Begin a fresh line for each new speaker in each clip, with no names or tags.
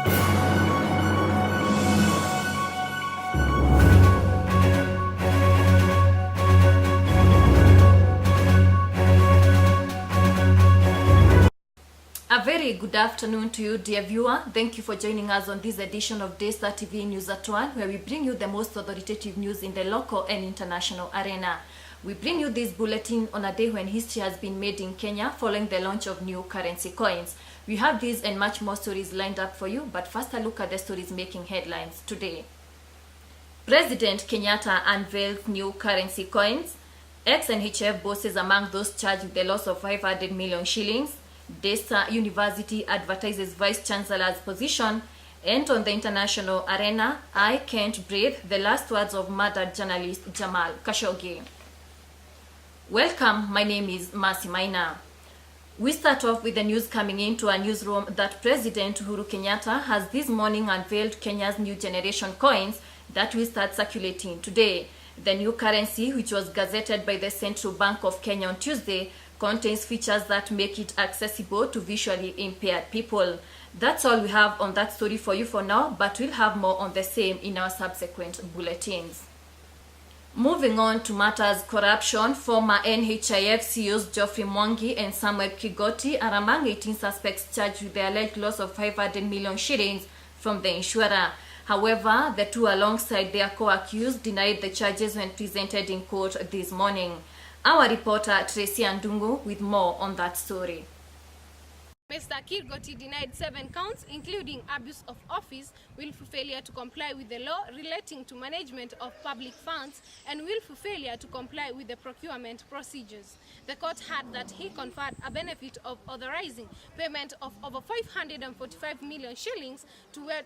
A very good afternoon to you, dear viewer. Thank you for joining us on this edition of Daystar TV News at 1, where we bring you the most authoritative news in the local and international arena. We bring you this bulletin on a day when history has been made in Kenya following the launch of new currency coins. We have these and much more stories lined up for you, but first a look at the stories making headlines today. President Kenyatta unveils new currency coins. Ex-NHF bosses among those charged with the loss of 500 million shillings. Daystar University advertises Vice Chancellor's position. And on the international arena, I can't breathe, the last words of murdered journalist Jamal Khashoggi. Welcome, my name is Mercy Maina. We start off with the news coming into our newsroom that President Uhuru Kenyatta has this morning unveiled Kenya's new generation coins that will start circulating today. The new currency, which was gazetted by the Central Bank of Kenya on Tuesday, contains features that make it accessible to visually impaired people. That's all we have on that story for you for now, but we'll have more on the same in our subsequent bulletins. Moving on to matters corruption, former NHIF CEOs Geoffrey Mwangi and Samuel Kigoti are among 18 suspects charged with the alleged loss of 500 million shillings from the insurer. However, the two alongside their co-accused denied the charges when presented in court this morning. Our reporter Tracy Ndung'u with more on that story.
Mr. Kigoti denied 7 counts, including abuse of office, willful failure to comply with the law relating to management of public funds, and willful failure to comply with the procurement procedures. The court had that he conferred a benefit of authorizing payment of over 545 million shillings to Web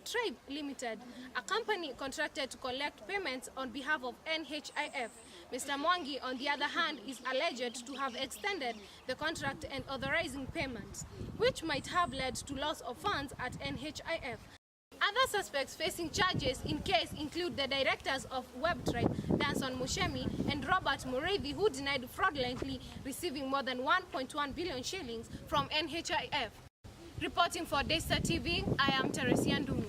Tribe Limited, a company contracted to collect payments on behalf of NHIF. Mr. Mwangi, on the other hand, is alleged to have extended the contract and authorizing payments, which might have led to loss of funds at NHIF. Other suspects facing charges in case include the directors of WebTribe, Danson Mushemi and Robert Mureithi, who denied fraudulently receiving more than 1.1 billion shillings from NHIF. Reporting for Daystar TV, I am Tracy Ndung'u.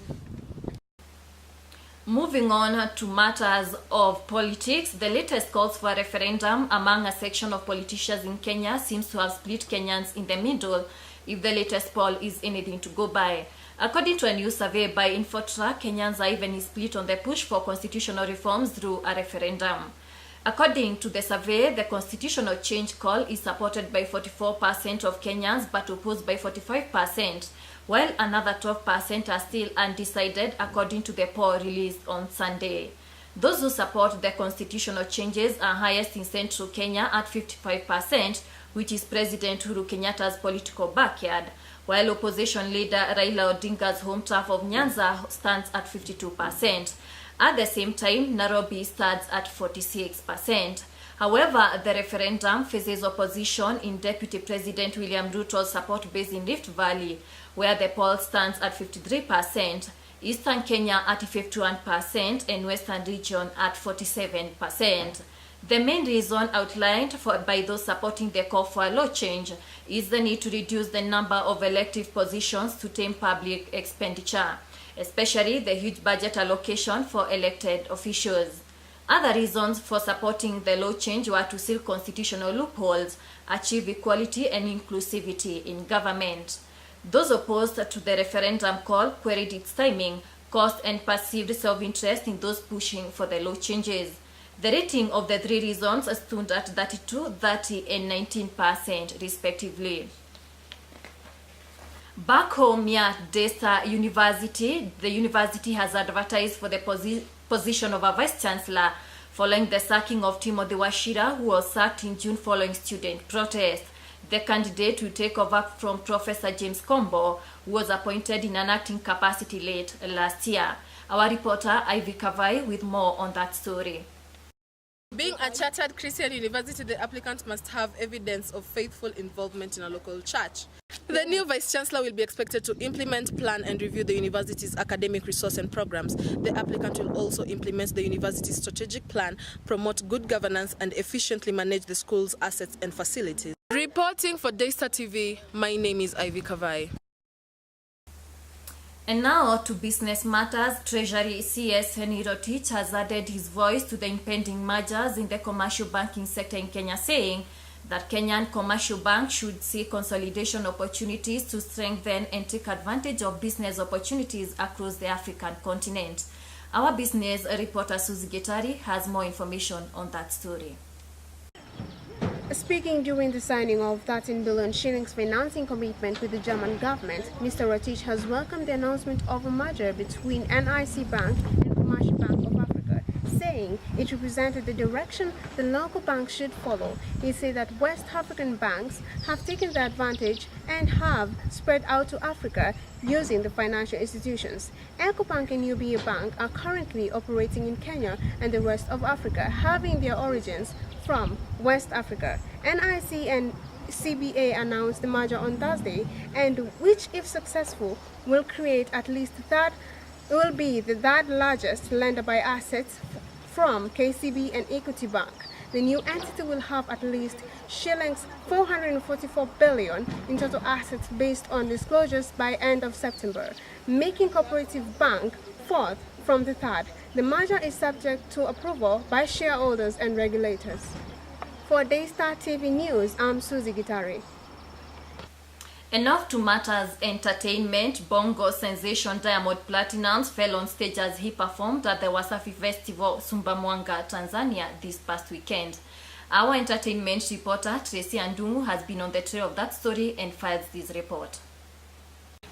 Moving on to matters of politics, the latest calls for a referendum among a section of politicians in Kenya seems to have split Kenyans in the middle, if the latest poll is anything to go by. According to a new survey by Infotra, Kenyans are evenly split on the push for constitutional reforms through a referendum. According to the survey, the constitutional change call is supported by 44% of Kenyans but opposed by 45%, while another 12% are still undecided according to the poll released on Sunday. Those who support the constitutional changes are highest in central Kenya at 55%, which is President Uhuru Kenyatta's political backyard, while opposition leader Raila Odinga's home turf of Nyanza stands at 52%. At the same time, Nairobi stands at 46%. However, the referendum faces opposition in Deputy President William Ruto's support base in Rift Valley, where the poll stands at 53%, Eastern Kenya at 51%, and Western Region at 47%. The main reason outlined by those supporting the call for a law change is the need to reduce the number of elective positions to tame public expenditure, especially the huge budget allocation for elected officials. Other reasons for supporting the law change were to seal constitutional loopholes, achieve equality and inclusivity in government. Those opposed to the referendum call queried its timing, cost and perceived self-interest in those pushing for the law changes. The rating of the three reasons stood at 32%, 30% and 19% respectively. Back home near Daystar University, the university has advertised for the position of a vice chancellor following the sacking of Timothy Wachira, who was sacked in June following student protests. The candidate will take over from Professor James Kombo, who was appointed in an acting capacity late last year. Our reporter Ivy Kavai with more on that story.
Being a chartered Christian university, the applicant must have evidence of faithful involvement in a local church. The new Vice-Chancellor will be expected to implement, plan and review the university's academic resource and programs. The applicant will also implement the university's strategic plan, promote good governance and efficiently manage the school's assets and facilities. Reporting for Daystar TV, my name is Ivy Kavai.
And now to business matters. Treasury CS Henry Rotich has added his voice to the impending mergers in the commercial banking sector in Kenya, saying that Kenyan commercial banks should see consolidation opportunities to strengthen and take advantage of business opportunities across the African continent. Our business reporter Suzy Gitari has more information on that story.
Speaking during the signing of 13 billion shillings financing commitment with the German government, Mr. Rotich has welcomed the announcement of a merger between NIC Bank and Commercial Bank of Africa, saying it represented the direction the local banks should follow. He said that West African banks have taken the advantage and have spread out to Africa using the financial institutions. EcoBank and UBA Bank are currently operating in Kenya and the rest of Africa, having their origins from West Africa. NIC and CBA announced the merger on Thursday, and which, if successful, will create at least the third largest lender by assets from KCB and Equity Bank. The new entity will have at least shillings 444 billion in total assets based on disclosures by end of September, making Cooperative Bank fourth from the third. The merger is subject to approval by shareholders and regulators. For Daystar TV News, I'm Suzy Gitari.
Enough to matters entertainment. Bongo sensation Diamond Platnumz fell on stage as he performed at the Wasafi Festival, Sumbawanga, Tanzania this past weekend. Our entertainment reporter Tracy Ndung'u has been on the trail of that story and files this report.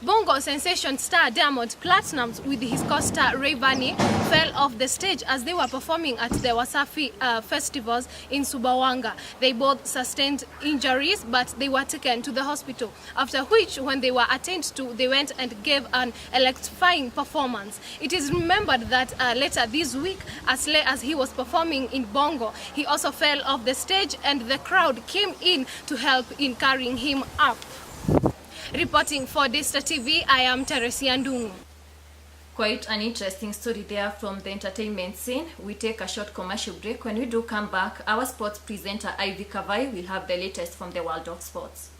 Bongo sensation star Diamond Platnumz with his co-star Rayvanny fell off the stage as they were performing at the Wasafi festivals in Sumbawanga. They both sustained injuries, but they were taken to the hospital, after which, when they were attended to, they went and gave an electrifying performance. It is remembered that later this week, as late as he was performing in Bongo, he also fell off the stage and the crowd came in to help in carrying him up. Reporting for Daystar TV, I am Tracy Ndung'u.
Quite an interesting story there from the entertainment scene. We take a short commercial break. When we do come back, our sports presenter Ivy Kavai will have the latest from the world of sports.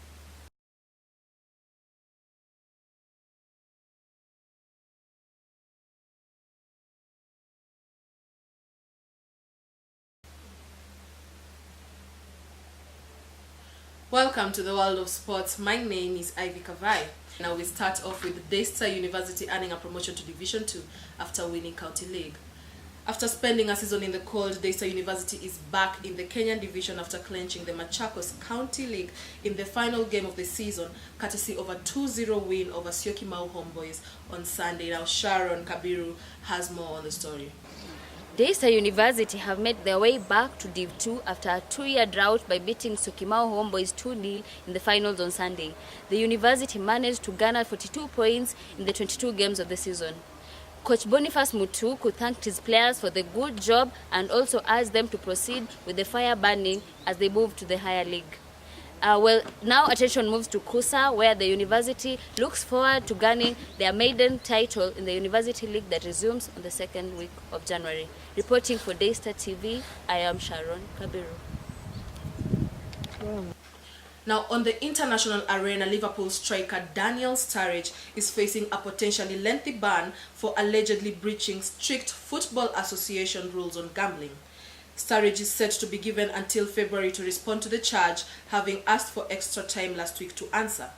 Welcome to the world of sports. My name is Ivy Kavai. Now we start off with Daystar University earning a promotion to Division 2 after winning County League. After spending a season in the cold, Daystar University is back in the Kenyan division after clinching the Machakos County League in the final game of the season, courtesy of a 2-0 win over Syokimau Homeboys on Sunday. Now Sharon Kabiru has more on the story.
Daystar University have made their way back to Div 2 after a 2-year drought by beating Syokimau Homeboys 2-0 in the finals on Sunday. The university managed to garner 42 points in the 22 games of the season. Coach Boniface Mutuku thanked his players for the good job and also urged them to proceed with the fire burning as they move to the higher league. Now attention moves to Kusa, where the university looks forward to gaining their maiden title in the University League that resumes on the second week of January. Reporting for Daystar TV, I am Sharon Kabiru.
Now, on the international arena, Liverpool striker Daniel Sturridge is facing a potentially lengthy ban for allegedly breaching strict Football Association rules on gambling. Sturridge is set to be given until February to respond to the charge, having asked for extra time last week to answer.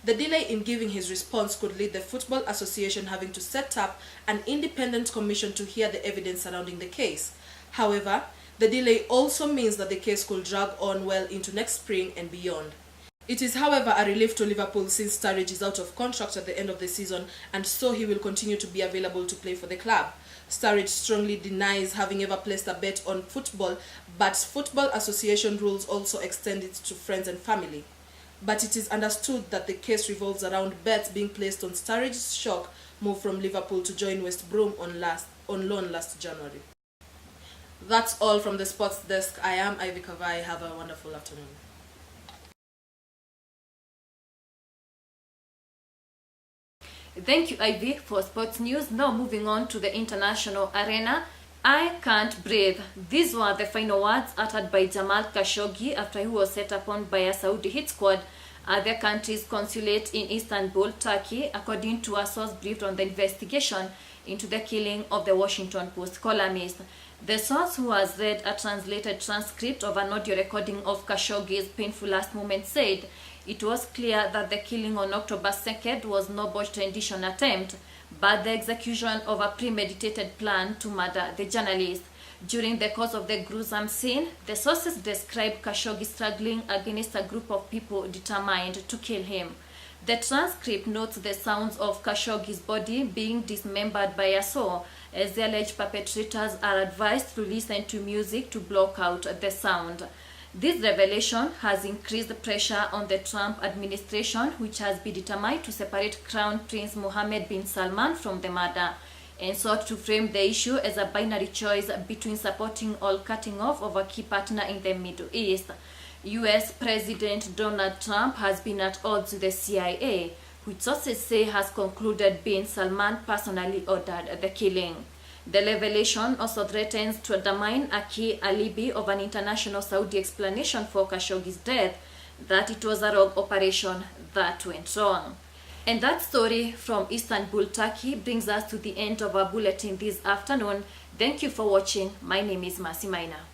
The delay in giving his response could lead the Football Association having to set up an independent commission to hear the evidence surrounding the case. However, the delay also means that the case could drag on well into next spring and beyond. It is, however, a relief to Liverpool since Sturridge is out of contract at the end of the season, and so he will continue to be available to play for the club. Sturridge strongly denies having ever placed a bet on football, but Football Association rules also extend it to friends and family. But it is understood that the case revolves around bets being placed on Sturridge's shock move from Liverpool to join West Brom on loan last January. That's all from the sports desk. I am Ivy Kavai. Have a wonderful afternoon.
Thank you, Ivy, for sports news. Now moving on to the international arena. I can't breathe. These were the final words uttered by Jamal Khashoggi after he was set upon by a Saudi hit squad at the country's consulate in Istanbul, Turkey, according to a source briefed on the investigation into the killing of the Washington Post columnist. The source, who has read a translated transcript of an audio recording of Khashoggi's painful last moments, said it was clear that the killing on October 2nd was no botched rendition attempt, but the execution of a premeditated plan to murder the journalist. During the course of the gruesome scene, the sources described Khashoggi struggling against a group of people determined to kill him. The transcript notes the sounds of Khashoggi's body being dismembered by a saw, as the alleged perpetrators are advised to listen to music to block out the sound. This revelation has increased pressure on the Trump administration, which has been determined to separate Crown Prince Mohammed bin Salman from the murder, and sought to frame the issue as a binary choice between supporting or cutting off of a key partner in the Middle East. US President Donald Trump has been at odds with the CIA, which sources say has concluded bin Salman personally ordered the killing. The revelation also threatens to undermine a key alibi of an international Saudi explanation for Khashoggi's death, that it was a rogue operation that went wrong. And that story from Istanbul, Turkey brings us to the end of our bulletin this afternoon. Thank you for watching. My name is Mercy Maina.